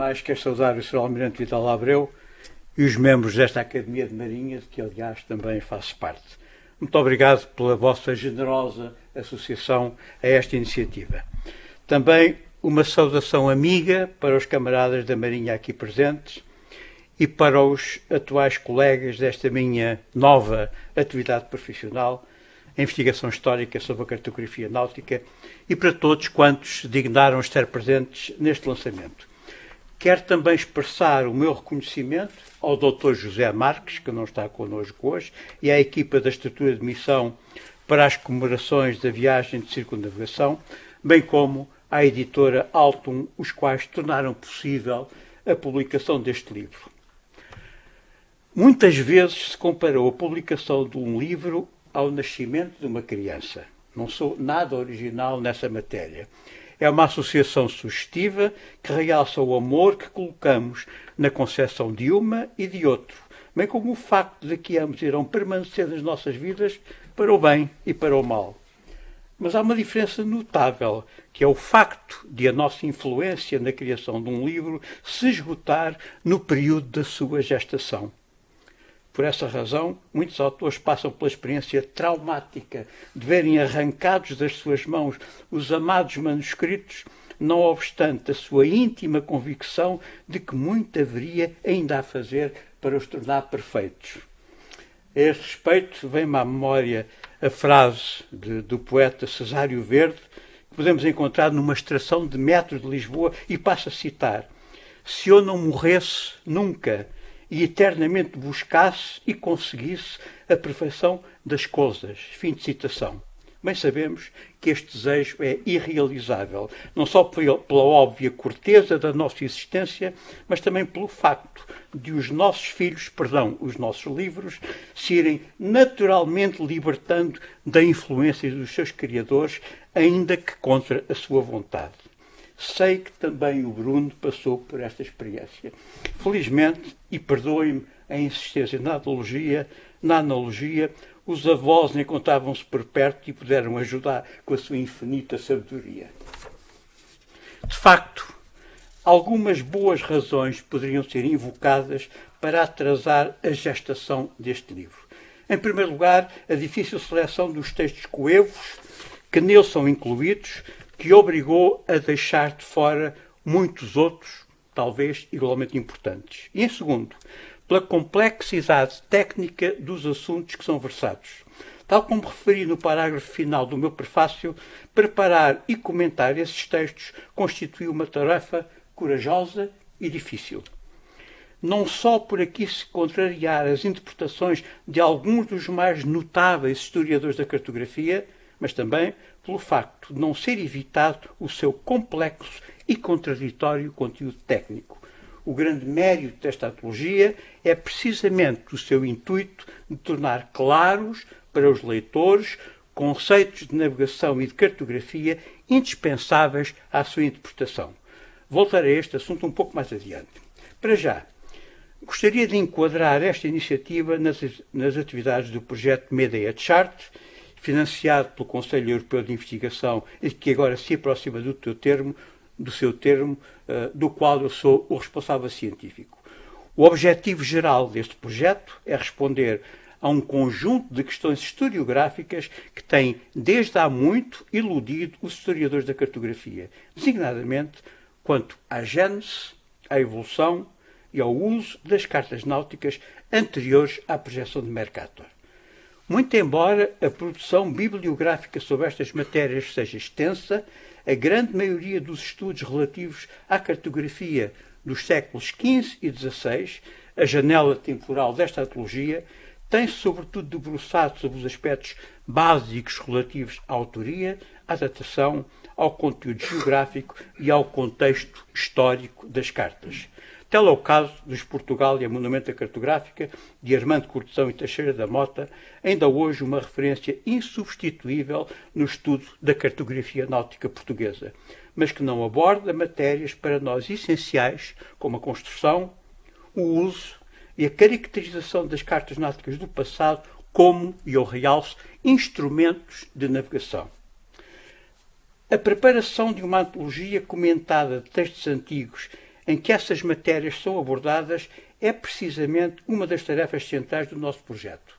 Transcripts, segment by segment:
mais quero saudar o Sr. Almirante Vital Abreu e os membros desta Academia de Marinha, de que, aliás, também faço parte. Muito obrigado pela vossa generosa associação a esta iniciativa. Também uma saudação amiga para os camaradas da Marinha aqui presentes e para os atuais colegas desta minha nova atividade profissional, a investigação histórica sobre a cartografia náutica, e para todos quantos se dignaram estar presentes neste lançamento. Quero também expressar o meu reconhecimento ao Dr. José Marques, que não está connosco hoje, e à equipa da estrutura de missão para as comemorações da viagem de circunnavegação, bem como à editora Altum, os quais tornaram possível a publicação deste livro. Muitas vezes se comparou a publicação de um livro ao nascimento de uma criança. Não sou nada original nessa matéria. É uma associação sugestiva que realça o amor que colocamos na concepção de uma e de outro, bem como o facto de que ambos irão permanecer nas nossas vidas para o bem e para o mal. Mas há uma diferença notável, que é o facto de a nossa influência na criação de um livro se esgotar no período da sua gestação. Por essa razão, muitos autores passam pela experiência traumática de verem arrancados das suas mãos os amados manuscritos, não obstante a sua íntima convicção de que muito haveria ainda a fazer para os tornar perfeitos. A este respeito, vem-me à memória a frase do poeta Cesário Verde, que podemos encontrar numa extração de Metro de Lisboa, e passo a citar: "Se eu não morresse nunca, e eternamente buscasse e conseguisse a perfeição das coisas." Fim de citação. Bem sabemos que este desejo é irrealizável, não só pela óbvia corteza da nossa existência, mas também pelo facto de os nossos livros, se irem naturalmente libertando da influência dos seus criadores, ainda que contra a sua vontade. Sei que também o Bruno passou por esta experiência. Felizmente, e perdoem-me a insistência na analogia, os avós encontravam-se por perto e puderam ajudar com a sua infinita sabedoria. De facto, algumas boas razões poderiam ser invocadas para atrasar a gestação deste livro. Em primeiro lugar, a difícil seleção dos textos coevos que nele são incluídos, que obrigou a deixar de fora muitos outros, talvez igualmente importantes. E, em segundo, pela complexidade técnica dos assuntos que são versados. Tal como referi no parágrafo final do meu prefácio, preparar e comentar esses textos constituiu uma tarefa corajosa e difícil. Não só por aqui se contrariar as interpretações de alguns dos mais notáveis historiadores da cartografia, mas também pelo facto de não ser evitado o seu complexo e contraditório conteúdo técnico. O grande mérito desta antologia é precisamente o seu intuito de tornar claros para os leitores conceitos de navegação e de cartografia indispensáveis à sua interpretação. Voltarei a este assunto um pouco mais adiante. Para já, gostaria de enquadrar esta iniciativa nas atividades do projeto Medea Chart, financiado pelo Conselho Europeu de Investigação e que agora se aproxima do seu termo, do qual eu sou o responsável científico. O objetivo geral deste projeto é responder a um conjunto de questões historiográficas que têm, desde há muito, iludido os historiadores da cartografia, designadamente quanto à gênese, à evolução e ao uso das cartas náuticas anteriores à projeção de Mercator. Muito embora a produção bibliográfica sobre estas matérias seja extensa, a grande maioria dos estudos relativos à cartografia dos séculos XV e XVI, a janela temporal desta antologia, tem-se sobretudo debruçado sobre os aspectos básicos relativos à autoria, à datação, ao conteúdo geográfico e ao contexto histórico das cartas. Tal é o caso dos Portugal e a Monumenta Cartográfica, de Armando Cortesão e Teixeira da Mota, ainda hoje uma referência insubstituível no estudo da cartografia náutica portuguesa, mas que não aborda matérias para nós essenciais, como a construção, o uso e a caracterização das cartas náuticas do passado como, e eu realço, instrumentos de navegação. A preparação de uma antologia comentada de textos antigos em que essas matérias são abordadas é precisamente uma das tarefas centrais do nosso projeto.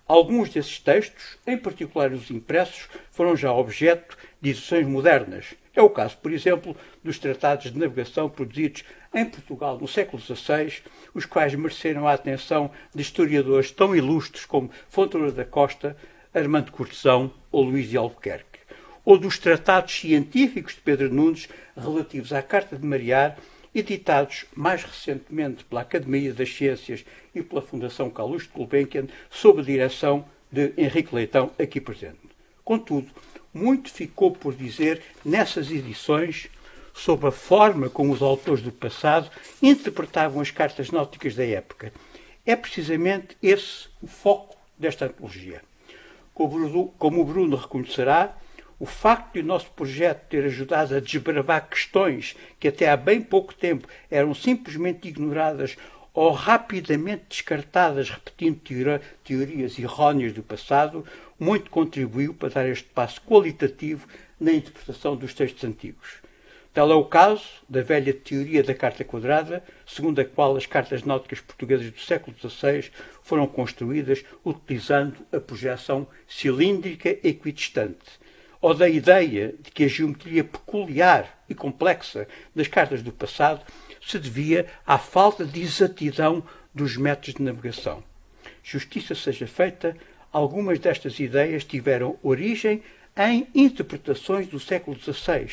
Alguns desses textos, em particular os impressos, foram já objeto de edições modernas. É o caso, por exemplo, dos tratados de navegação produzidos em Portugal no século XVI, os quais mereceram a atenção de historiadores tão ilustres como Fontoura da Costa, Armando Cortesão ou Luís de Albuquerque, ou dos tratados científicos de Pedro Nunes relativos à Carta de Mariar, editados mais recentemente pela Academia das Ciências e pela Fundação Calouste Gulbenkian, sob a direção de Henrique Leitão, aqui presente. Contudo, muito ficou por dizer nessas edições sobre a forma como os autores do passado interpretavam as cartas náuticas da época. É precisamente esse o foco desta antologia. Como o Bruno reconhecerá, o facto de o nosso projeto ter ajudado a desbravar questões que até há bem pouco tempo eram simplesmente ignoradas ou rapidamente descartadas, repetindo teorias erróneas do passado, muito contribuiu para dar este passo qualitativo na interpretação dos textos antigos. Tal é o caso da velha teoria da carta quadrada, segundo a qual as cartas náuticas portuguesas do século XVI foram construídas utilizando a projeção cilíndrica equidistante, ou da ideia de que a geometria peculiar e complexa das cartas do passado se devia à falta de exatidão dos métodos de navegação. Justiça seja feita, algumas destas ideias tiveram origem em interpretações do século XVI.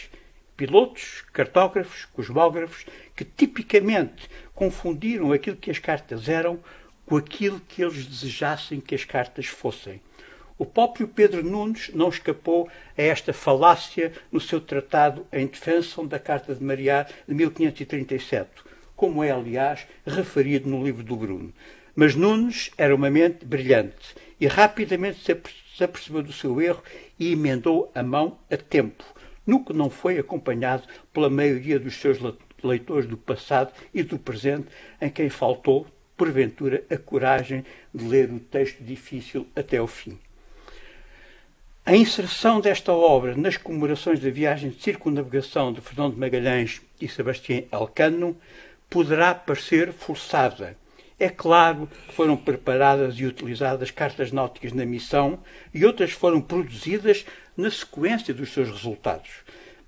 Pilotos, cartógrafos, cosmógrafos, que tipicamente confundiram aquilo que as cartas eram com aquilo que eles desejassem que as cartas fossem. O próprio Pedro Nunes não escapou a esta falácia no seu tratado Em Defensão da Carta de Mariar de 1537, como é, aliás, referido no livro do Bruno. Mas Nunes era uma mente brilhante e rapidamente se apercebeu do seu erro e emendou a mão a tempo, no que não foi acompanhado pela maioria dos seus leitores do passado e do presente, em quem faltou, porventura, a coragem de ler o texto difícil até ao fim. A inserção desta obra nas comemorações da viagem de circunnavegação de Fernão de Magalhães e Sebastião Elcano poderá parecer forçada. É claro que foram preparadas e utilizadas cartas náuticas na missão e outras foram produzidas na sequência dos seus resultados.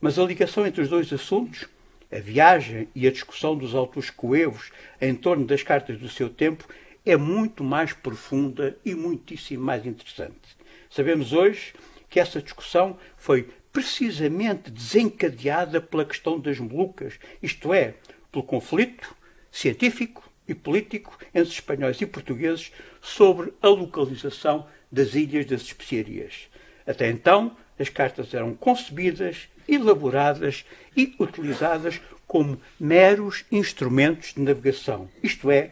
Mas a ligação entre os dois assuntos, a viagem e a discussão dos autores coevos em torno das cartas do seu tempo, é muito mais profunda e muitíssimo mais interessante. Sabemos hoje que essa discussão foi precisamente desencadeada pela questão das Molucas, isto é, pelo conflito científico e político entre espanhóis e portugueses sobre a localização das Ilhas das Especiarias. Até então, as cartas eram concebidas, elaboradas e utilizadas como meros instrumentos de navegação, isto é,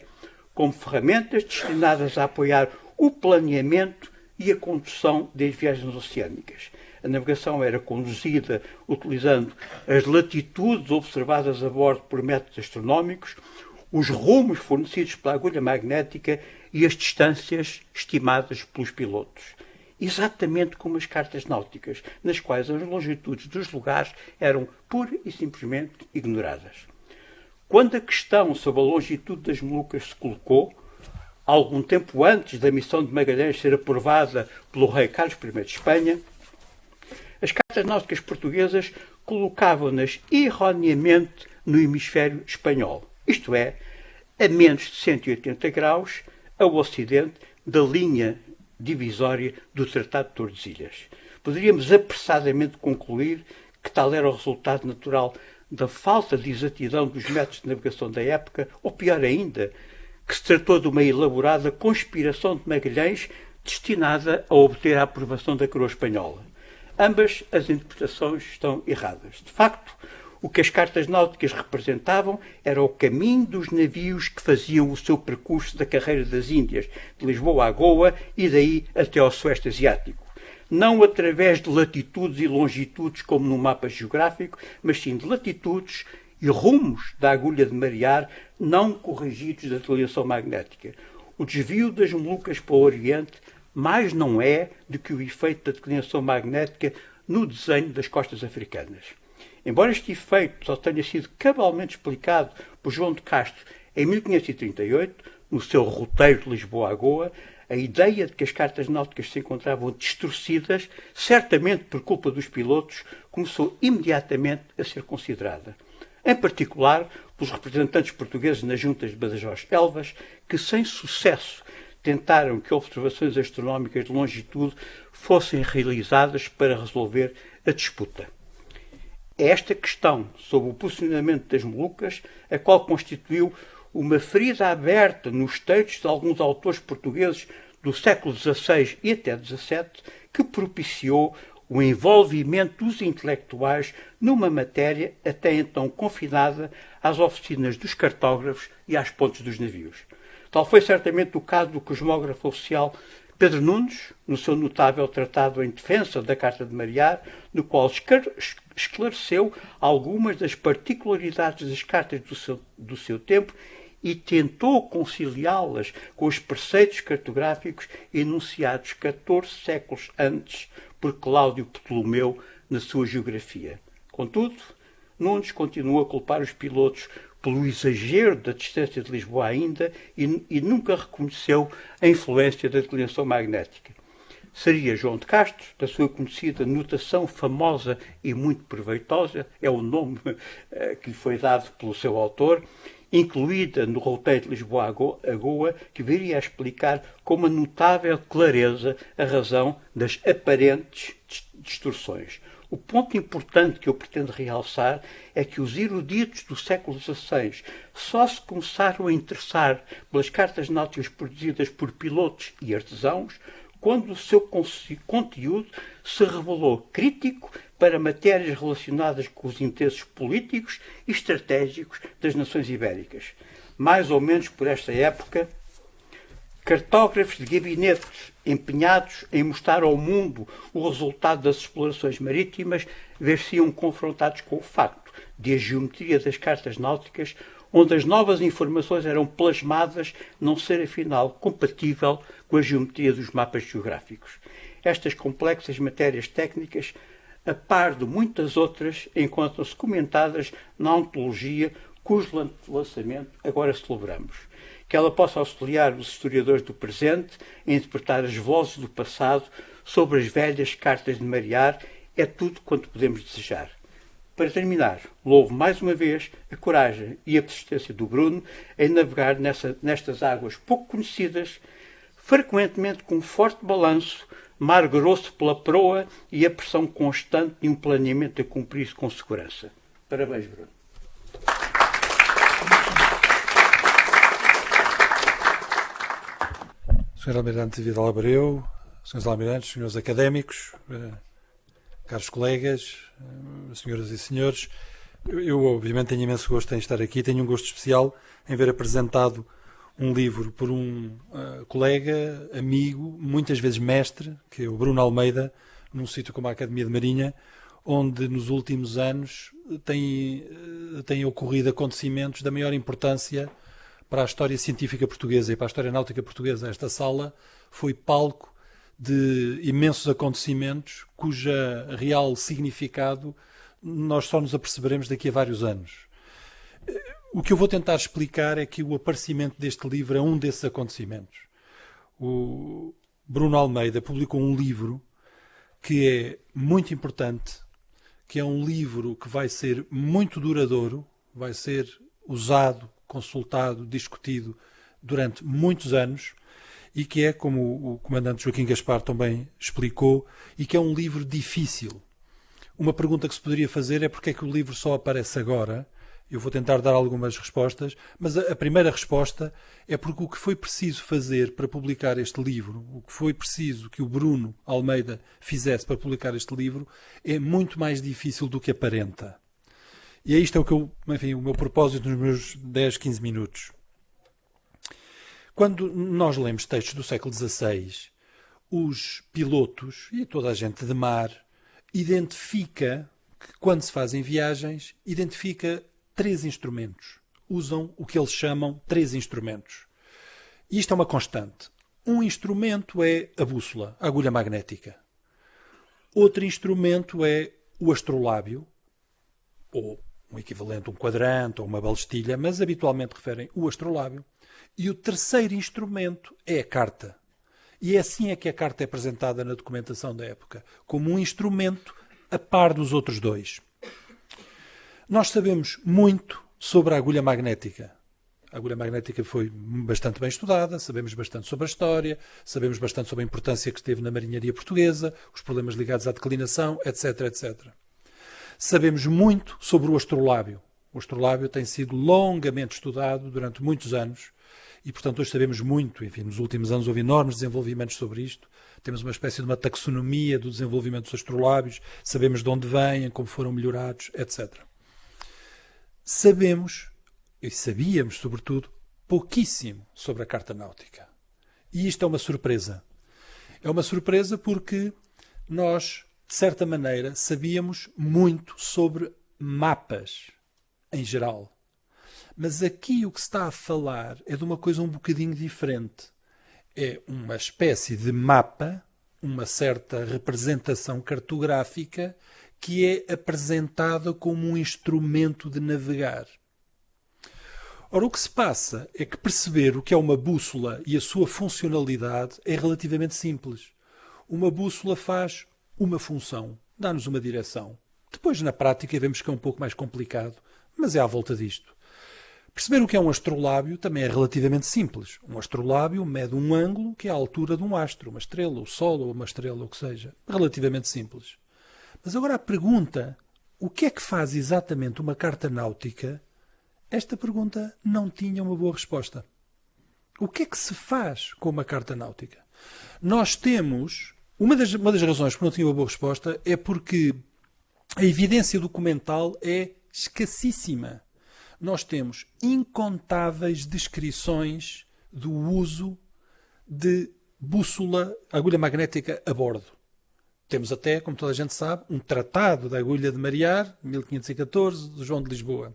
como ferramentas destinadas a apoiar o planeamento e a condução das viagens oceânicas. A navegação era conduzida utilizando as latitudes observadas a bordo por métodos astronómicos, os rumos fornecidos pela agulha magnética e as distâncias estimadas pelos pilotos. Exatamente como as cartas náuticas, nas quais as longitudes dos lugares eram pura e simplesmente ignoradas. Quando a questão sobre a longitude das Molucas se colocou, algum tempo antes da missão de Magalhães ser aprovada pelo rei Carlos I de Espanha, as cartas náuticas portuguesas colocavam-nas erroneamente no hemisfério espanhol, isto é, a menos de 180 graus ao ocidente da linha divisória do Tratado de Tordesilhas. Poderíamos apressadamente concluir que tal era o resultado natural da falta de exatidão dos métodos de navegação da época, ou pior ainda, que se tratou de uma elaborada conspiração de Magalhães destinada a obter a aprovação da coroa espanhola. Ambas as interpretações estão erradas. De facto, o que as cartas náuticas representavam era o caminho dos navios que faziam o seu percurso da carreira das Índias, de Lisboa a Goa e daí até ao Sueste Asiático. Não através de latitudes e longitudes como no mapa geográfico, mas sim de latitudes e rumos da agulha de marear não corrigidos da declinação magnética. O desvio das Molucas para o Oriente mais não é do que o efeito da declinação magnética no desenho das costas africanas. Embora este efeito só tenha sido cabalmente explicado por João de Castro em 1538, no seu roteiro de Lisboa a Goa, a ideia de que as cartas náuticas se encontravam distorcidas, certamente por culpa dos pilotos, começou imediatamente a ser considerada. Em particular, pelos representantes portugueses nas juntas de Badajoz-Elvas, que sem sucesso tentaram que observações astronómicas de longitude fossem realizadas para resolver a disputa. É esta questão sobre o posicionamento das Molucas, a qual constituiu uma ferida aberta nos textos de alguns autores portugueses do século XVI e até XVII, que propiciou o envolvimento dos intelectuais numa matéria até então confinada às oficinas dos cartógrafos e às pontes dos navios. Tal foi certamente o caso do cosmógrafo oficial Pedro Nunes, no seu notável tratado em defesa da Carta de Mariar, no qual esclareceu algumas das particularidades das cartas do seu tempo e tentou conciliá-las com os preceitos cartográficos enunciados 14 séculos antes por Cláudio Ptolomeu na sua geografia. Contudo, Nunes continua a culpar os pilotos pelo exagero da distância de Lisboa ainda e nunca reconheceu a influência da declinação magnética. Seria João de Castro, da sua conhecida notação famosa e muito proveitosa, é o nome que lhe foi dado pelo seu autor, incluída no roteiro de Lisboa a Goa, que viria a explicar com uma notável clareza a razão das aparentes distorções. O ponto importante que eu pretendo realçar é que os eruditos do século XVI só se começaram a interessar pelas cartas náuticas produzidas por pilotos e artesãos quando o seu conteúdo se revelou crítico para matérias relacionadas com os interesses políticos e estratégicos das nações ibéricas. Mais ou menos por esta época, cartógrafos de gabinete empenhados em mostrar ao mundo o resultado das explorações marítimas ver-se-iam confrontados com o facto de a geometria das cartas náuticas, onde as novas informações eram plasmadas, não ser afinal compatível com a geometria dos mapas geográficos. Estas complexas matérias técnicas, a par de muitas outras, encontram-se comentadas na ontologia cujo lançamento agora celebramos. Que ela possa auxiliar os historiadores do presente a interpretar as vozes do passado sobre as velhas cartas de Mariar é tudo quanto podemos desejar. Para terminar, louvo mais uma vez a coragem e a persistência do Bruno em navegar nestas águas pouco conhecidas, frequentemente com um forte balanço, mar grosso pela proa e a pressão constante de um planeamento a cumprir-se com segurança. Parabéns, Bruno. Sr. Almirante Vidal Abreu, Srs. Almirantes, senhores académicos, caros colegas, senhoras e senhores, eu obviamente tenho imenso gosto em estar aqui, tenho um gosto especial em ver apresentado um livro por um colega, amigo, muitas vezes mestre, que é o Bruno Almeida, num sítio como a Academia de Marinha, onde nos últimos anos têm ocorrido acontecimentos da maior importância para a história científica portuguesa e para a história náutica portuguesa. Esta sala foi palco de imensos acontecimentos cuja real significado nós só nos aperceberemos daqui a vários anos. O que eu vou tentar explicar é que o aparecimento deste livro é um desses acontecimentos. O Bruno Almeida publicou um livro que é muito importante, que é um livro que vai ser muito duradouro, vai ser usado, consultado, discutido durante muitos anos e que é, como o comandante Joaquim Gaspar também explicou, e que é um livro difícil. Uma pergunta que se poderia fazer é porque é que o livro só aparece agora. Eu vou tentar dar algumas respostas, mas a primeira resposta é porque o que foi preciso fazer para publicar este livro, o que foi preciso que o Bruno Almeida fizesse para publicar este livro, é muito mais difícil do que aparenta. E é isto o meu propósito nos meus 10, 15 minutos. Quando nós lemos textos do século XVI, os pilotos e toda a gente de mar identifica que, quando se fazem viagens, identifica 3 instrumentos. Usam o que eles chamam 3 instrumentos. E isto é uma constante. Um instrumento é a bússola, a agulha magnética. Outro instrumento é o astrolábio. ou um equivalente, um quadrante ou uma balestilha, mas habitualmente referem o astrolábio. E o terceiro instrumento é a carta. E é assim é que a carta é apresentada na documentação da época, como um instrumento a par dos outros dois. Nós sabemos muito sobre a agulha magnética. A agulha magnética foi bastante bem estudada, sabemos bastante sobre a história, sabemos bastante sobre a importância que teve na marinharia portuguesa, os problemas ligados à declinação, etc, etc. Sabemos muito sobre o astrolábio. O astrolábio tem sido longamente estudado durante muitos anos e, portanto, hoje sabemos muito. Enfim, nos últimos anos houve enormes desenvolvimentos sobre isto. Temos uma espécie de uma taxonomia do desenvolvimento dos astrolábios, sabemos de onde vêm, como foram melhorados, etc. Sabemos, e sabíamos, sobretudo, pouquíssimo sobre a carta náutica. E isto é uma surpresa. É uma surpresa porque nós, de certa maneira, sabíamos muito sobre mapas em geral. Mas aqui o que se está a falar é de uma coisa um bocadinho diferente. É uma espécie de mapa, uma certa representação cartográfica que é apresentada como um instrumento de navegar. Ora, o que se passa é que perceber o que é uma bússola e a sua funcionalidade é relativamente simples. Uma bússola faz uma função, dá-nos uma direção. Depois, na prática, vemos que é um pouco mais complicado, mas é à volta disto. Perceber o que é um astrolábio também é relativamente simples. Um astrolábio mede um ângulo que é a altura de um astro, uma estrela, o Sol ou uma estrela, o que seja. Relativamente simples. Mas agora a pergunta, o que é que faz exatamente uma carta náutica? Esta pergunta não tinha uma boa resposta. O que é que se faz com uma carta náutica? Nós temos... Uma das razões por não tinha uma boa resposta é porque a evidência documental é escassíssima. Nós temos incontáveis descrições do uso de bússola, agulha magnética a bordo. Temos até, como toda a gente sabe, um tratado da agulha de marear, 1514, de João de Lisboa.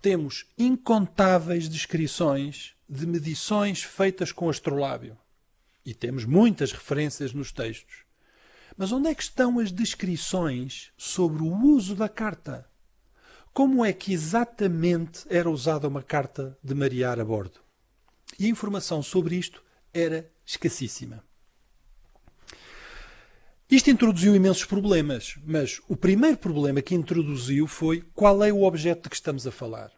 Temos incontáveis descrições de medições feitas com astrolábio. E temos muitas referências nos textos. Mas onde é que estão as descrições sobre o uso da carta? Como é que exatamente era usada uma carta de marear a bordo? E a informação sobre isto era escassíssima. Isto introduziu imensos problemas, mas o primeiro problema que introduziu foi qual é o objeto de que estamos a falar.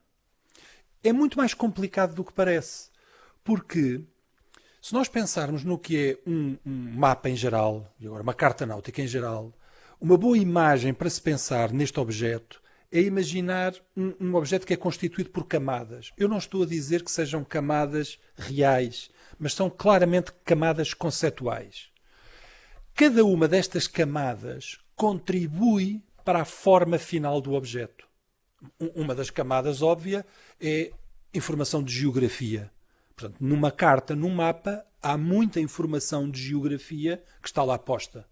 É muito mais complicado do que parece, porque se nós pensarmos no que é um mapa em geral, e agora uma carta náutica em geral, uma boa imagem para se pensar neste objeto é imaginar um objeto que é constituído por camadas. Eu não estou a dizer que sejam camadas reais, mas são claramente camadas conceituais. Cada uma destas camadas contribui para a forma final do objeto. Uma das camadas óbvia é informação de geografia. Portanto, numa carta, num mapa, há muita informação de geografia que está lá posta.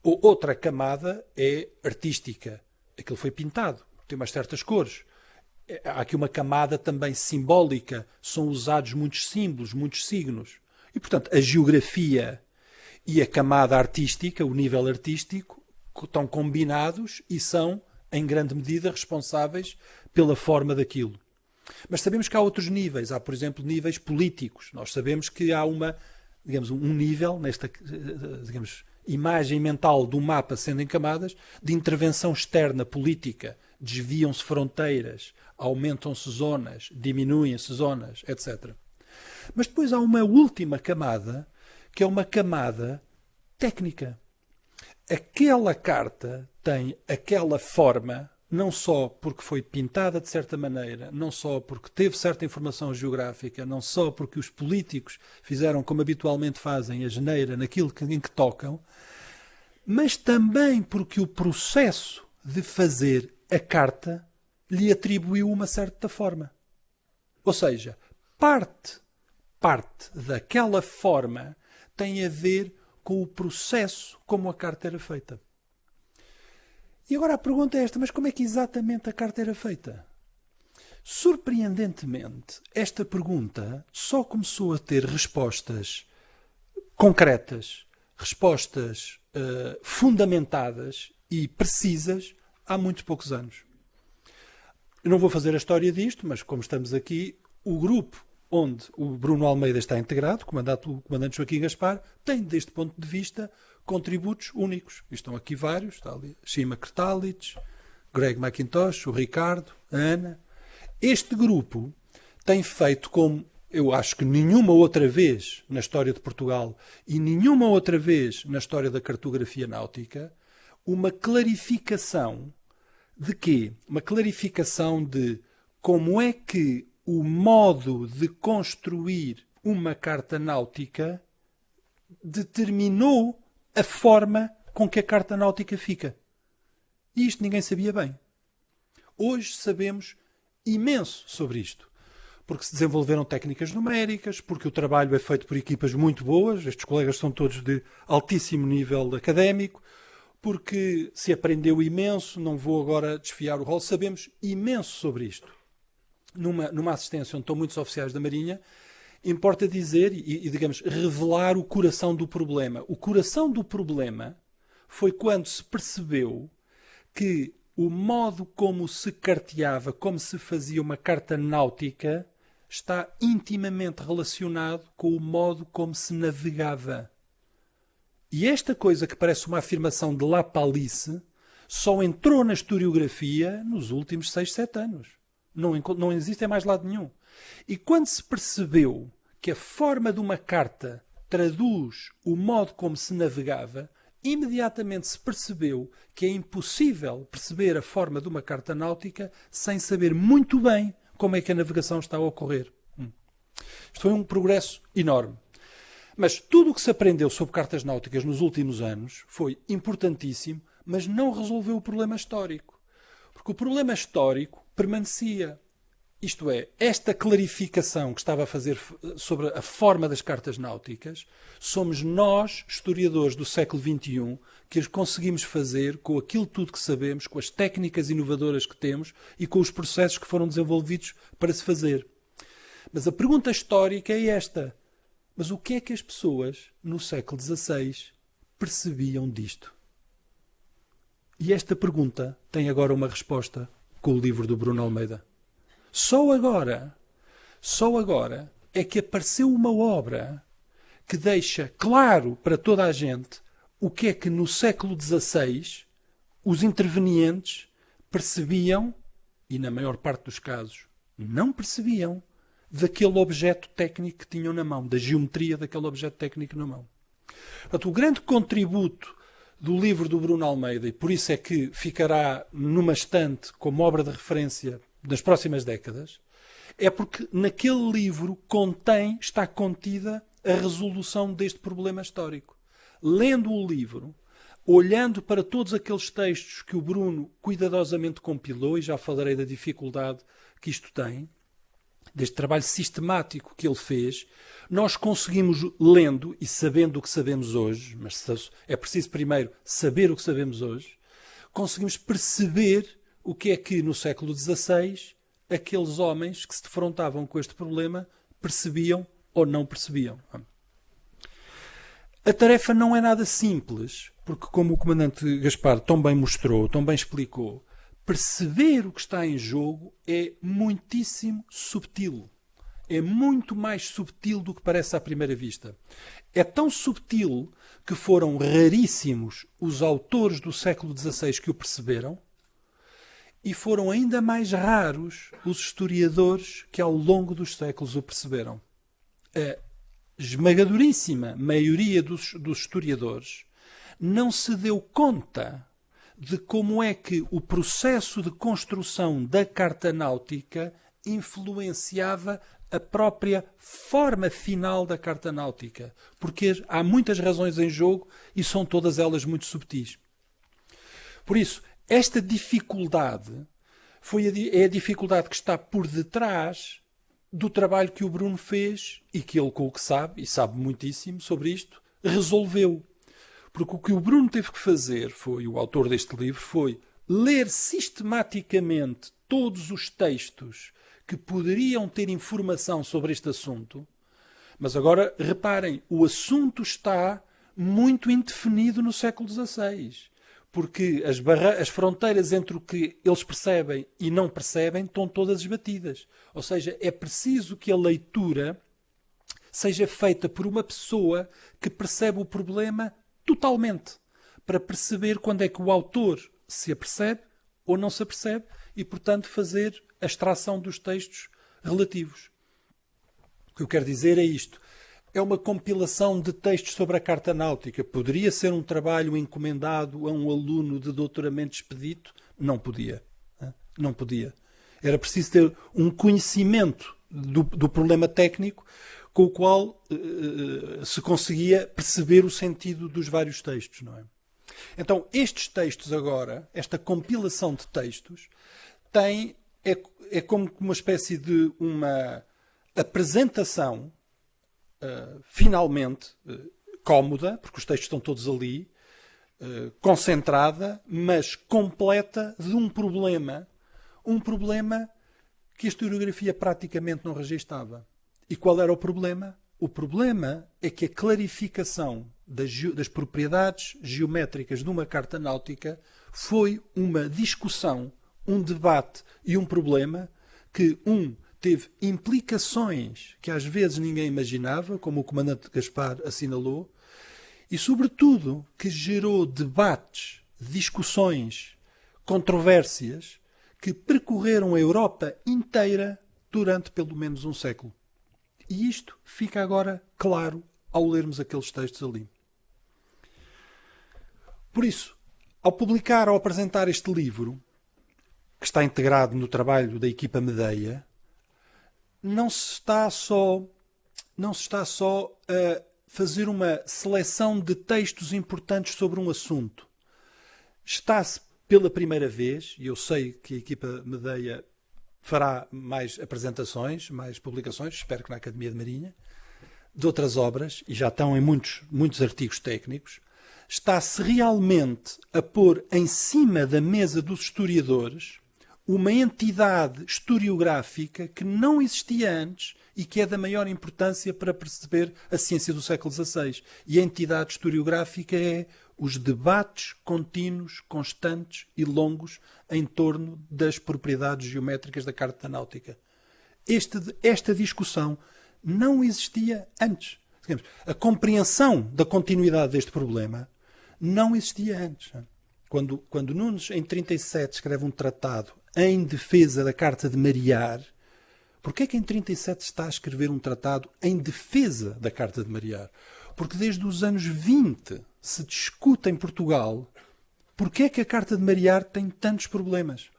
Outra camada é artística. Aquilo foi pintado, tem umas certas cores. Há aqui uma camada também simbólica. São usados muitos símbolos, muitos signos. E, portanto, a geografia e a camada artística, o nível artístico, estão combinados e são, em grande medida, responsáveis pela forma daquilo. Mas sabemos que há outros níveis. Há, por exemplo, níveis políticos. Nós sabemos que há um nível, nesta imagem mental do mapa sendo em camadas, de intervenção externa política. Desviam-se fronteiras, aumentam-se zonas, diminuem-se zonas, etc. Mas depois há uma última camada, que é uma camada técnica. Aquela carta tem aquela forma, não só porque foi pintada de certa maneira, não só porque teve certa informação geográfica, não só porque os políticos fizeram como habitualmente fazem, a geneira naquilo em que tocam, mas também porque o processo de fazer a carta lhe atribuiu uma certa forma. Ou seja, parte daquela forma tem a ver com o processo como a carta era feita. E agora a pergunta é esta, mas como é que exatamente a carta era feita? Surpreendentemente, esta pergunta só começou a ter respostas concretas, respostas fundamentadas e precisas há muito poucos anos. Eu não vou fazer a história disto, mas como estamos aqui, o grupo onde o Bruno Almeida está integrado, comandado pelo comandante Joaquim Gaspar, tem, deste ponto de vista, contributos únicos. E estão aqui vários, está ali Shima Krtalic, Greg McIntosh, o Ricardo, a Ana. Este grupo tem feito, como eu acho que nenhuma outra vez na história de Portugal e nenhuma outra vez na história da cartografia náutica, uma clarificação de quê? Uma clarificação de como é que o modo de construir uma carta náutica determinou a forma com que a carta náutica fica. E isto ninguém sabia bem. Hoje sabemos imenso sobre isto. Porque se desenvolveram técnicas numéricas, porque o trabalho é feito por equipas muito boas, estes colegas são todos de altíssimo nível académico, porque se aprendeu imenso, não vou agora desfiar o rol, sabemos imenso sobre isto. Numa assistência onde estão muitos oficiais da Marinha, importa dizer e, digamos, revelar o coração do problema. O coração do problema foi quando se percebeu que o modo como se carteava, como se fazia uma carta náutica, está intimamente relacionado com o modo como se navegava. E esta coisa que parece uma afirmação de La Palisse só entrou na historiografia nos últimos 6, 7 anos. Não existe em mais lado nenhum. E quando se percebeu que a forma de uma carta traduz o modo como se navegava, imediatamente se percebeu que é impossível perceber a forma de uma carta náutica sem saber muito bem como é que a navegação está a ocorrer. Isto foi um progresso enorme. Mas tudo o que se aprendeu sobre cartas náuticas nos últimos anos foi importantíssimo, mas não resolveu o problema histórico. Porque o problema histórico permanecia. Isto é, esta clarificação que estava a fazer sobre a forma das cartas náuticas, somos nós, historiadores do século XXI, que as conseguimos fazer com aquilo tudo que sabemos, com as técnicas inovadoras que temos e com os processos que foram desenvolvidos para se fazer. Mas a pergunta histórica é esta. Mas o que é que as pessoas, no século XVI, percebiam disto? E esta pergunta tem agora uma resposta com o livro do Bruno Almeida. Só agora é que apareceu uma obra que deixa claro para toda a gente o que é que no século XVI os intervenientes percebiam, e na maior parte dos casos não percebiam, daquele objeto técnico que tinham na mão, da geometria daquele objeto técnico na mão. Portanto, o grande contributo do livro do Bruno Almeida, e por isso é que ficará numa estante como obra de referência nas próximas décadas, é porque naquele livro está contida a resolução deste problema histórico. Lendo o livro, olhando para todos aqueles textos que o Bruno cuidadosamente compilou, e já falarei da dificuldade que isto tem, deste trabalho sistemático que ele fez, nós conseguimos, lendo e sabendo o que sabemos hoje, mas é preciso primeiro saber o que sabemos hoje, conseguimos perceber o que é que no século XVI aqueles homens que se defrontavam com este problema percebiam ou não percebiam. A tarefa não é nada simples, porque como o comandante Gaspar tão bem mostrou, tão bem explicou, perceber o que está em jogo é muitíssimo subtil. É muito mais subtil do que parece à primeira vista. É tão subtil que foram raríssimos os autores do século XVI que o perceberam e foram ainda mais raros os historiadores que ao longo dos séculos o perceberam. A esmagadoríssima maioria dos historiadores não se deu conta de como é que o processo de construção da carta náutica influenciava a própria forma final da carta náutica. Porque há muitas razões em jogo e são todas elas muito subtis. Por isso, esta dificuldade é a dificuldade que está por detrás do trabalho que o Bruno fez e que ele, com o que sabe, e sabe muitíssimo sobre isto, resolveu. Porque o que o Bruno teve que fazer, o autor deste livro, foi ler sistematicamente todos os textos que poderiam ter informação sobre este assunto. Mas agora, reparem, o assunto está muito indefinido no século XVI. porque as fronteiras entre o que eles percebem e não percebem estão todas esbatidas. Ou seja, é preciso que a leitura seja feita por uma pessoa que percebe o problema totalmente, para perceber quando é que o autor se apercebe ou não se apercebe e, portanto, fazer a extração dos textos relativos. O que eu quero dizer é isto. É uma compilação de textos sobre a carta náutica. Poderia ser um trabalho encomendado a um aluno de doutoramento expedito? Não podia. Não podia. Era preciso ter um conhecimento do problema técnico com o qual se conseguia perceber o sentido dos vários textos, não é? Então, estes textos agora, esta compilação de textos, é como uma espécie de uma apresentação finalmente cómoda, porque os textos estão todos ali, concentrada, mas completa de um problema que a historiografia praticamente não registava. E qual era o problema? O problema é que a clarificação das propriedades geométricas de uma carta náutica foi uma discussão, um debate e um problema que, teve implicações que às vezes ninguém imaginava, como o comandante Gaspar assinalou, e, sobretudo, que gerou debates, discussões, controvérsias que percorreram a Europa inteira durante pelo menos um século. E isto fica agora claro ao lermos aqueles textos ali. Por isso, ao apresentar este livro, que está integrado no trabalho da equipa Medeia, não se está só a fazer uma seleção de textos importantes sobre um assunto. Está-se pela primeira vez, e eu sei que a equipa Medeia fará mais apresentações, mais publicações, espero que na Academia de Marinha, de outras obras, e já estão em muitos artigos técnicos, está-se realmente a pôr em cima da mesa dos historiadores uma entidade historiográfica que não existia antes e que é da maior importância para perceber a ciência do século XVI. E a entidade historiográfica é os debates contínuos, constantes e longos em torno das propriedades geométricas da carta náutica. Esta discussão não existia antes. Digamos, a compreensão da continuidade deste problema não existia antes. Quando Nunes, em 37, escreve um tratado em defesa da Carta de Mariar, porquê é que em 37 está a escrever um tratado em defesa da Carta de Mariar? Porque desde os anos 20 se discute em Portugal porquê é que a Carta de Mariar tem tantos problemas.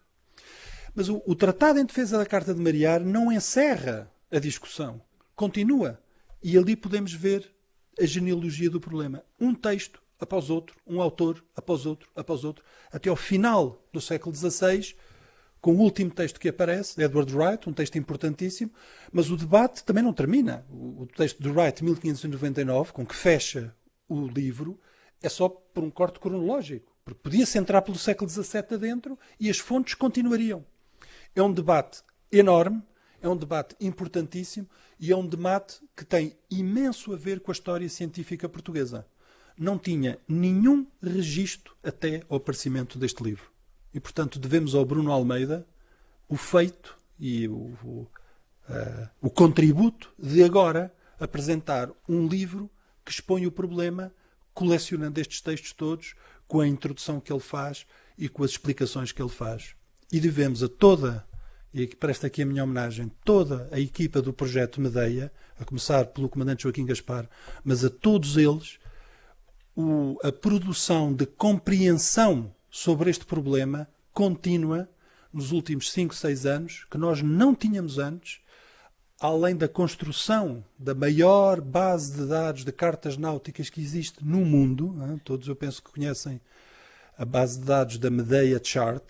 Mas o tratado em defesa da Carta de Mariar não encerra a discussão. Continua. E ali podemos ver a genealogia do problema. Um texto após outro, um autor após outro, até ao final do século XVI, com o último texto que aparece, de Edward Wright, um texto importantíssimo, mas o debate também não termina. O texto de Wright, 1599, com que fecha o livro, é só por um corte cronológico, porque podia-se entrar pelo século XVII adentro e as fontes continuariam. É um debate enorme, é um debate importantíssimo e é um debate que tem imenso a ver com a história científica portuguesa. Não tinha nenhum registro até ao aparecimento deste livro. E, portanto, devemos ao Bruno Almeida o feito e o contributo de agora apresentar um livro que expõe o problema, colecionando estes textos todos, com a introdução que ele faz e com as explicações que ele faz. E devemos a toda, e presta aqui a minha homenagem, toda a equipa do Projeto Medeia, a começar pelo comandante Joaquim Gaspar, mas a todos eles, a produção de compreensão sobre este problema contínua nos últimos 5, 6 anos, que nós não tínhamos antes, além da construção da maior base de dados de cartas náuticas que existe no mundo. Todos eu penso que conhecem a base de dados da Medeia Chart.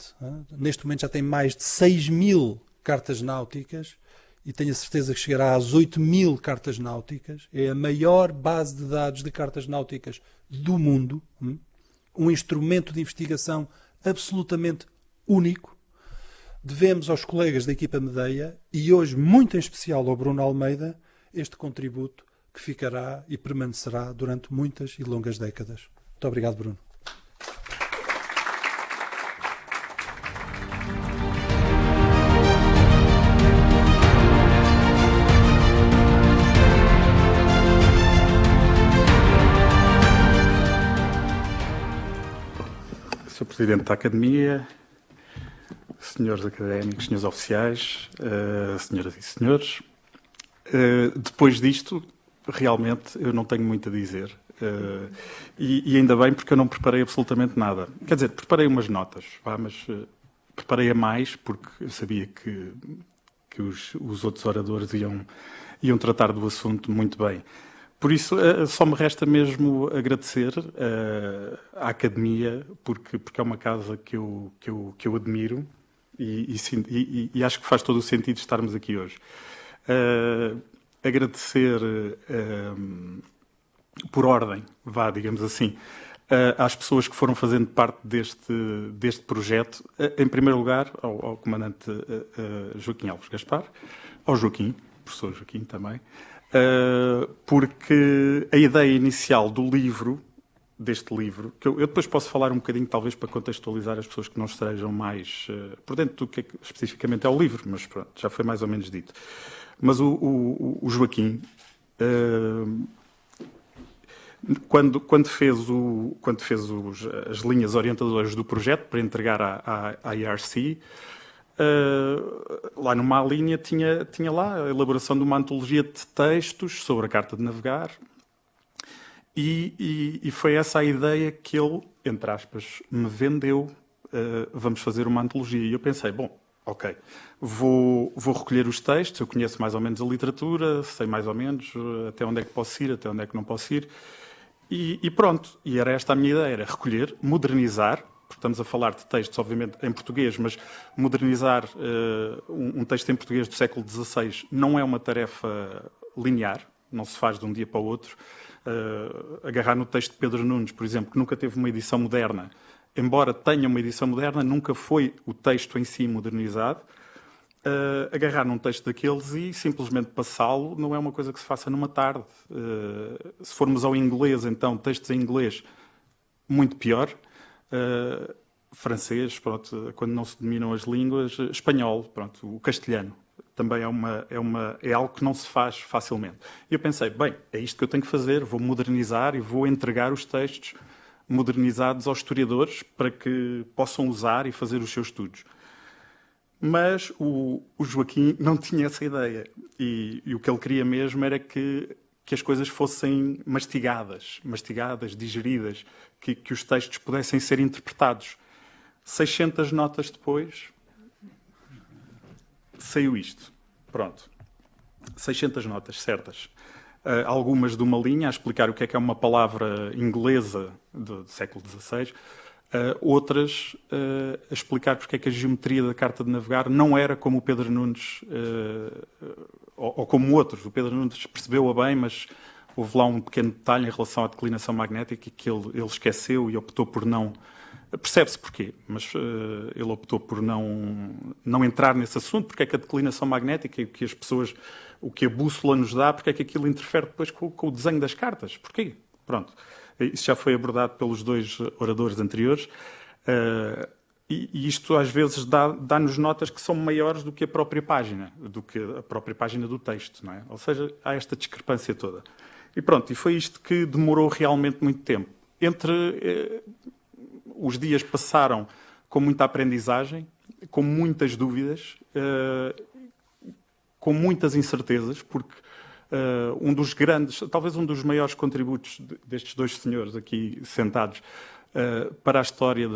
Neste momento já tem mais de 6.000 cartas náuticas e tenho a certeza que chegará às 8.000 cartas náuticas. É a maior base de dados de cartas náuticas do mundo. Um instrumento de investigação absolutamente único. Devemos aos colegas da equipa Medeia e hoje, muito em especial ao Bruno Almeida, este contributo que ficará e permanecerá durante muitas e longas décadas. Muito obrigado, Bruno. Sr. Presidente da Academia, senhores académicos, senhores oficiais, senhoras e senhores, depois disto, realmente, eu não tenho muito a dizer. E ainda bem, porque eu não preparei absolutamente nada. Quer dizer, preparei umas notas, mas preparei a mais, porque eu sabia que os outros oradores iam tratar do assunto muito bem. Por isso, só me resta mesmo agradecer à Academia, porque é uma casa que eu admiro e acho que faz todo o sentido estarmos aqui hoje. Agradecer por ordem, digamos assim, às pessoas que foram fazendo parte deste projeto. Em primeiro lugar, ao comandante Joaquim Alves Gaspar, ao Joaquim, professor Joaquim também, porque a ideia inicial deste livro, que eu depois posso falar um bocadinho, talvez para contextualizar as pessoas que não estejam mais por dentro do que especificamente é o livro, mas pronto, já foi mais ou menos dito. Mas o Joaquim, quando fez as linhas orientadoras do projeto para entregar à IRC, lá numa linha tinha lá a elaboração de uma antologia de textos sobre a Carta de Navegar e foi essa a ideia que ele, entre aspas, me vendeu. Vamos fazer uma antologia. E eu pensei, bom, ok, vou recolher os textos, eu conheço mais ou menos a literatura, sei mais ou menos até onde é que posso ir, até onde é que não posso ir. E pronto, e era esta a minha ideia, era recolher, modernizar, porque estamos a falar de textos, obviamente, em português, mas modernizar um texto em português do século XVI não é uma tarefa linear, não se faz de um dia para o outro. Agarrar no texto de Pedro Nunes, por exemplo, que nunca teve uma edição moderna, embora tenha uma edição moderna, nunca foi o texto em si modernizado. Agarrar num texto daqueles e simplesmente passá-lo não é uma coisa que se faça numa tarde. Se formos ao inglês, então, textos em inglês, muito pior. Francês, pronto, quando não se dominam as línguas. Espanhol, pronto, o castelhano. Também é algo que não se faz facilmente. E eu pensei, bem, é isto que eu tenho que fazer, vou modernizar e vou entregar os textos modernizados aos historiadores para que possam usar e fazer os seus estudos. Mas o Joaquim não tinha essa ideia. E o que ele queria mesmo era que as coisas fossem mastigadas, digeridas, que os textos pudessem ser interpretados. 600 notas depois, saiu isto. Pronto. 600 notas certas. Algumas de uma linha a explicar o que é uma palavra inglesa do século XVI. Outras a explicar porque é que a geometria da Carta de Navegar não era como o Pedro Nunes, ou como outros. O Pedro Nunes percebeu-a bem, mas houve lá um pequeno detalhe em relação à declinação magnética que ele esqueceu e optou por não... Percebe-se porquê, mas ele optou por não entrar nesse assunto, porque é que a declinação magnética e o que a bússola nos dá, porque é que aquilo interfere depois com o desenho das cartas. Porquê? Pronto. Isso já foi abordado pelos dois oradores anteriores. E isto às vezes dá-nos notas que são maiores do que a própria página do texto, não é? Ou seja, há esta discrepância toda. E pronto, e foi isto que demorou realmente muito tempo. Os dias passaram com muita aprendizagem, com muitas dúvidas, com muitas incertezas, porque talvez um dos maiores contributos destes dois senhores aqui sentados para a história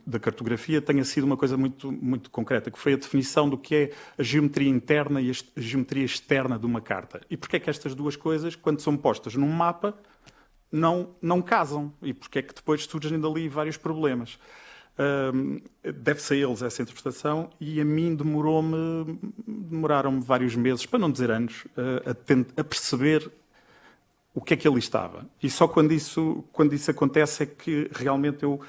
da cartografia tenha sido uma coisa muito, muito concreta, que foi a definição do que é a geometria interna e a geometria externa de uma carta. E porque é que estas duas coisas, quando são postas num mapa, não casam? E porque é que depois surgem dali vários problemas? Deve-se a eles essa interpretação e a mim demoraram-me vários meses, para não dizer anos, a perceber o que é que ali estava. E só quando isso acontece é que realmente eu,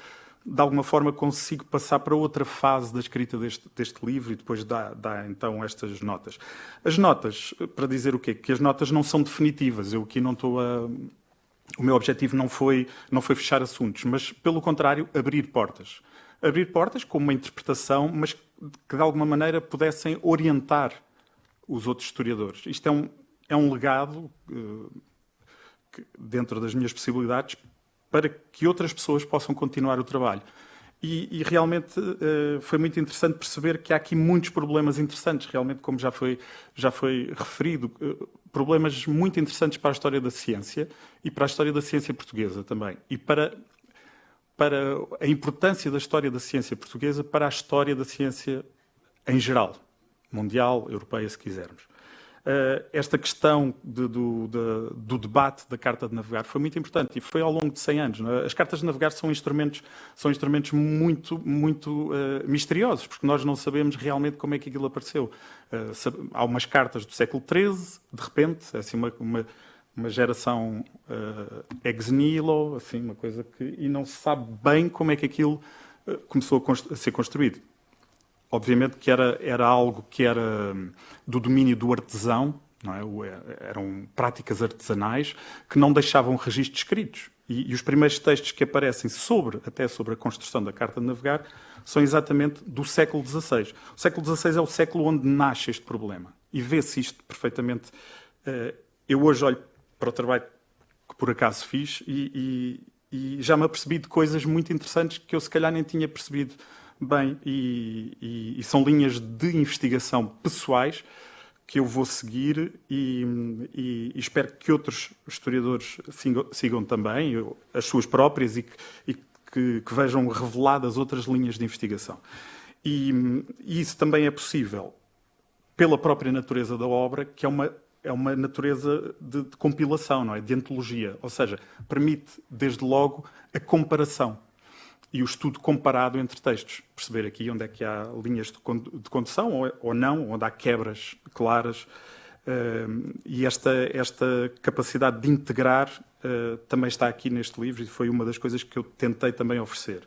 de alguma forma, consigo passar para outra fase da escrita deste livro e depois dá então estas notas. As notas, para dizer o quê? Que as notas não são definitivas. Eu aqui não estou a... O meu objetivo não foi fechar assuntos, mas, pelo contrário, abrir portas. Abrir portas com uma interpretação, mas que, de alguma maneira, pudessem orientar os outros historiadores. Isto é um legado, dentro das minhas possibilidades, para que outras pessoas possam continuar o trabalho. E realmente foi muito interessante perceber que há aqui muitos problemas interessantes, realmente, como já foi referido, problemas muito interessantes para a história da ciência e para a história da ciência portuguesa também. E para a importância da história da ciência portuguesa para a história da ciência em geral, mundial, europeia, se quisermos. Esta questão do debate da Carta de Navegar foi muito importante e foi ao longo de 100 anos. Não é? As cartas de navegar são instrumentos muito misteriosos, porque nós não sabemos realmente como é que aquilo apareceu. Há umas cartas do século XIII, de repente, é assim uma geração ex nihilo, assim, uma coisa que... E não se sabe bem como é que aquilo começou a ser construído. Obviamente que era algo que era do domínio do artesão, não é? Eram práticas artesanais que não deixavam registros escritos. E os primeiros textos que aparecem até sobre a construção da Carta de Navegar são exatamente do século XVI. O século XVI é o século onde nasce este problema. E vê-se isto perfeitamente. Eu hoje olho para o trabalho que por acaso fiz e já me apercebi de coisas muito interessantes que eu se calhar nem tinha percebido bem, e são linhas de investigação pessoais que eu vou seguir e espero que outros historiadores sigam também, as suas próprias, e que vejam reveladas outras linhas de investigação. E isso também é possível pela própria natureza da obra, que é uma natureza de compilação, não é? De antologia, ou seja, permite desde logo a comparação e o estudo comparado entre textos. Perceber aqui onde é que há linhas de condução ou não, onde há quebras claras. E esta capacidade de integrar também está aqui neste livro e foi uma das coisas que eu tentei também oferecer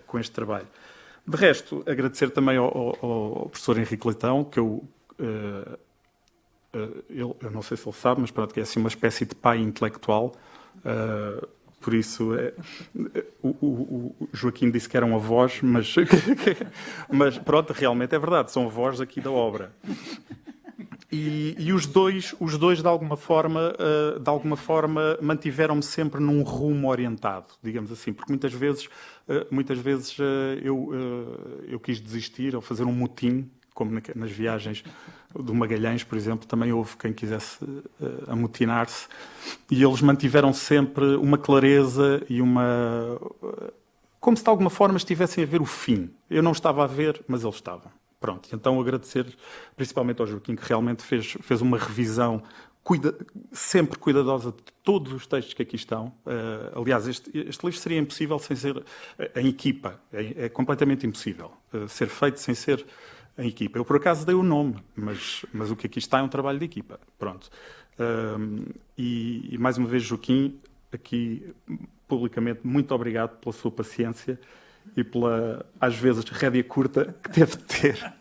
com este trabalho. De resto, agradecer também ao professor Henrique Leitão, que eu não sei se ele sabe, mas pronto, que é assim uma espécie de pai intelectual. Por isso, o Joaquim disse que eram avós, mas pronto, realmente é verdade, são avós aqui da obra. E os dois de alguma forma mantiveram-me sempre num rumo orientado, digamos assim, porque muitas vezes eu quis desistir ou fazer um motim, como nas viagens do Magalhães, por exemplo, também houve quem quisesse amotinar-se, e eles mantiveram sempre uma clareza e como se de alguma forma estivessem a ver o fim. Eu não estava a ver, mas eles estavam. Pronto, então agradecer principalmente ao Joaquim, que realmente fez uma revisão sempre cuidadosa de todos os textos que aqui estão. Aliás, este livro seria impossível sem ser em equipa. É completamente impossível ser feito sem ser em equipa. Eu, por acaso, dei o nome, mas o que aqui está é um trabalho de equipa. Pronto. E mais uma vez, Joaquim, aqui publicamente, muito obrigado pela sua paciência e pela, às vezes, rédea curta que teve de ter.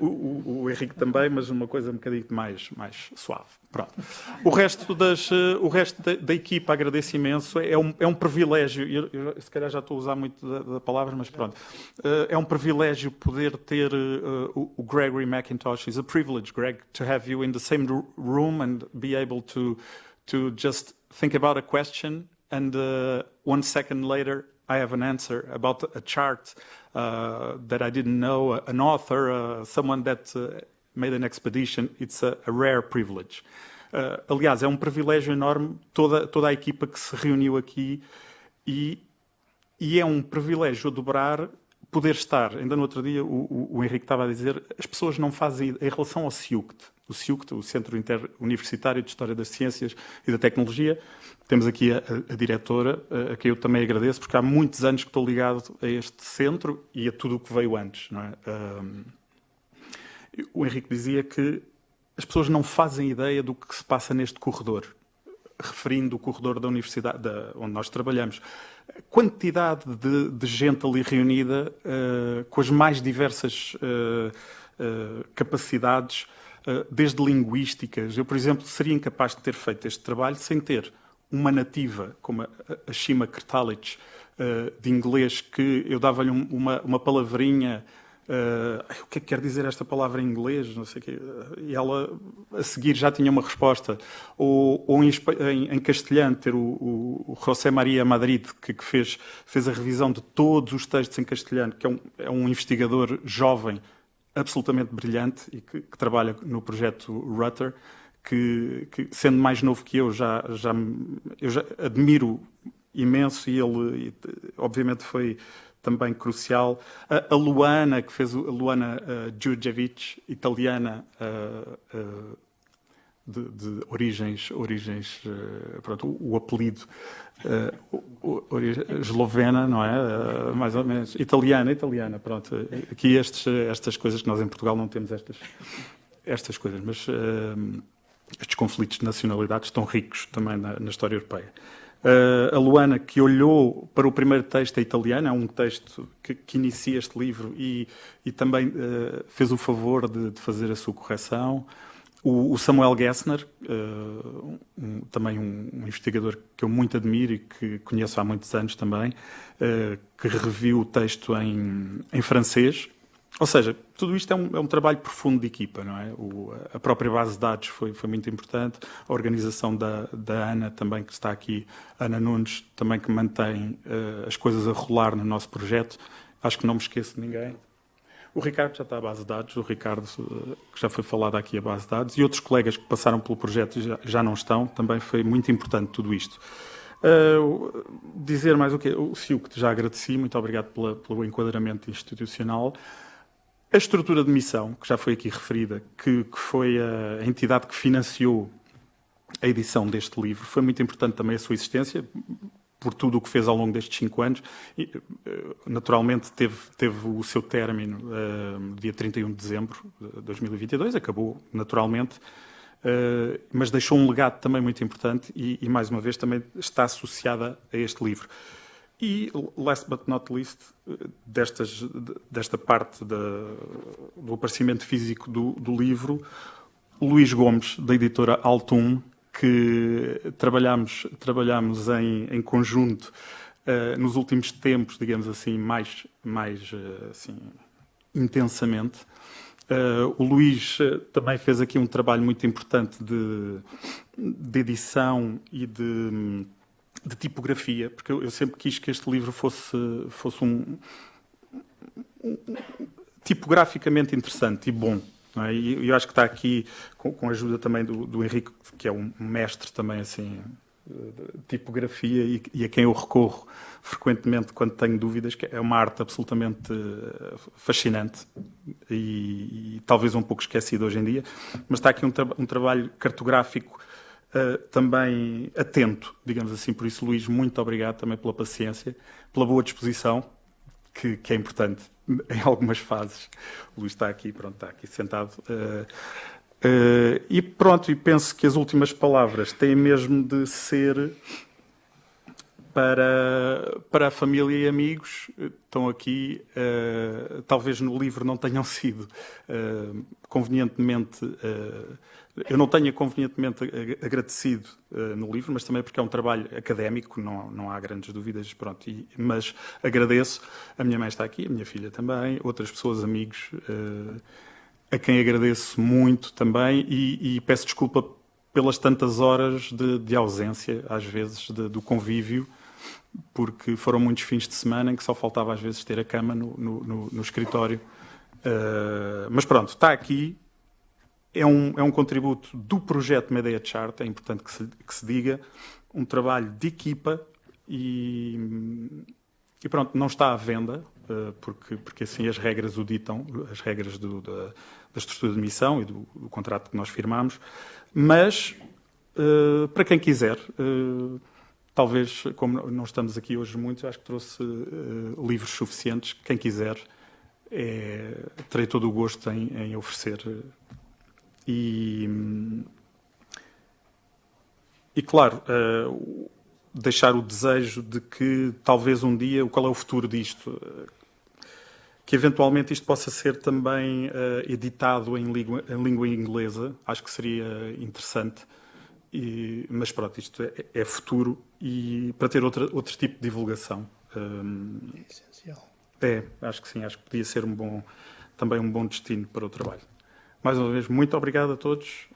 O Henrique também, mas uma coisa um bocadinho mais suave. Pronto. O resto da equipa agradeço imenso. É um privilégio, eu se calhar já estou a usar muito da palavra, mas pronto. É um privilégio poder ter o Gregory Mackintosh. It's a privilege, Greg, to have you in the same room and be able to just think about a question and 1 second later I have an answer about a chart that I didn't know, an author, someone that made an expedition. It's a rare privilege. Aliás, é um privilégio enorme toda a equipa que se reuniu aqui e é um privilégio a dobrar poder estar. Ainda no outro dia o Henrique estava a dizer, as pessoas não fazem, em relação ao CIUCT, o Centro Interuniversitário de História das Ciências e da Tecnologia. Temos aqui a diretora, a quem eu também agradeço, porque há muitos anos que estou ligado a este centro e a tudo o que veio antes. Não é? O Henrique dizia que as pessoas não fazem ideia do que se passa neste corredor, referindo o corredor da universidade onde nós trabalhamos. A quantidade de gente ali reunida, com as mais diversas capacidades, desde linguísticas. Eu, por exemplo, seria incapaz de ter feito este trabalho sem ter uma nativa, como a Shima Krtalic, de inglês, que eu dava-lhe uma palavrinha o que é que quer dizer esta palavra em inglês? Não sei o quê. E ela, a seguir, já tinha uma resposta. Ou em castelhano, ter o José Maria Madrid, que fez a revisão de todos os textos em castelhano, que é um investigador jovem, absolutamente brilhante, e que trabalha no projeto Rutter, que sendo mais novo que eu já admiro imenso, e ele, obviamente, foi também crucial. A Luana, que fez a Luana Djurdjevic, italiana, de origens pronto, o apelido eslovena, não é? Mais ou menos. Italiana, pronto. Aqui estas coisas que nós em Portugal não temos estas coisas, mas estes conflitos de nacionalidades estão ricos também na história europeia. A Luana, que olhou para o primeiro texto italiano, é um texto que inicia este livro e também fez o favor de fazer a sua correção. O Samuel Gessner, também um investigador que eu muito admiro e que conheço há muitos anos também, que reviu o texto em francês. Ou seja, tudo isto é um trabalho profundo de equipa, não é? A própria base de dados foi muito importante, a organização da Ana também, que está aqui, Ana Nunes, também que mantém as coisas a rolar no nosso projeto. Acho que não me esqueço de ninguém. O Ricardo já está à base de dados, o Ricardo, que já foi falado aqui, a base de dados, e outros colegas que passaram pelo projeto e já não estão, também foi muito importante tudo isto. Dizer mais o quê? O Ciu, que já agradeci, muito obrigado pelo enquadramento institucional. A estrutura de missão, que já foi aqui referida, que foi a entidade que financiou a edição deste livro, foi muito importante também a sua existência, por tudo o que fez ao longo destes 5 anos. E, naturalmente teve o seu término dia 31 de dezembro de 2022, acabou naturalmente, mas deixou um legado também muito importante e mais uma vez também está associada a este livro. E, last but not least, desta parte do aparecimento físico do livro, Luís Gomes, da editora Altum, que trabalhamos em conjunto nos últimos tempos, digamos assim, mais assim, intensamente. O Luís também fez aqui um trabalho muito importante de edição e de tipografia, porque eu sempre quis que este livro fosse tipograficamente interessante e bom. Não é? E eu acho que está aqui, com a ajuda também do Henrique, que é um mestre também assim, de tipografia e a quem eu recorro frequentemente quando tenho dúvidas, que é uma arte absolutamente fascinante e talvez um pouco esquecida hoje em dia, mas está aqui um trabalho cartográfico também atento, digamos assim. Por isso, Luís, muito obrigado também pela paciência, pela boa disposição, que é importante em algumas fases. O Luís está aqui sentado. E pronto, e penso que as últimas palavras têm mesmo de ser para a família e amigos. Estão aqui, talvez no livro não tenham sido convenientemente... eu não tenha convenientemente agradecido no livro, mas também porque é um trabalho académico, não há grandes dúvidas, pronto. Mas agradeço, a minha mãe está aqui, a minha filha também, outras pessoas, amigos, a quem agradeço muito também e peço desculpa pelas tantas horas de ausência, às vezes, do convívio, porque foram muitos fins de semana em que só faltava às vezes ter a cama no escritório. Mas pronto, está aqui. É um contributo do projeto Medea Chart, é importante que se diga, um trabalho de equipa e pronto, não está à venda, porque assim as regras o ditam, as regras da estrutura de missão e do contrato que nós firmamos, mas para quem quiser, talvez, como não estamos aqui hoje muitos, acho que trouxe livros suficientes, quem quiser, terei todo o gosto em oferecer. E claro, deixar o desejo de que talvez um dia, qual é o futuro disto? Que eventualmente isto possa ser também editado em língua inglesa, acho que seria interessante, mas pronto, isto é futuro e para ter outro tipo de divulgação. É essencial. Acho que sim, acho que podia ser um bom também um bom destino para o trabalho. Mais uma vez, muito obrigado a todos.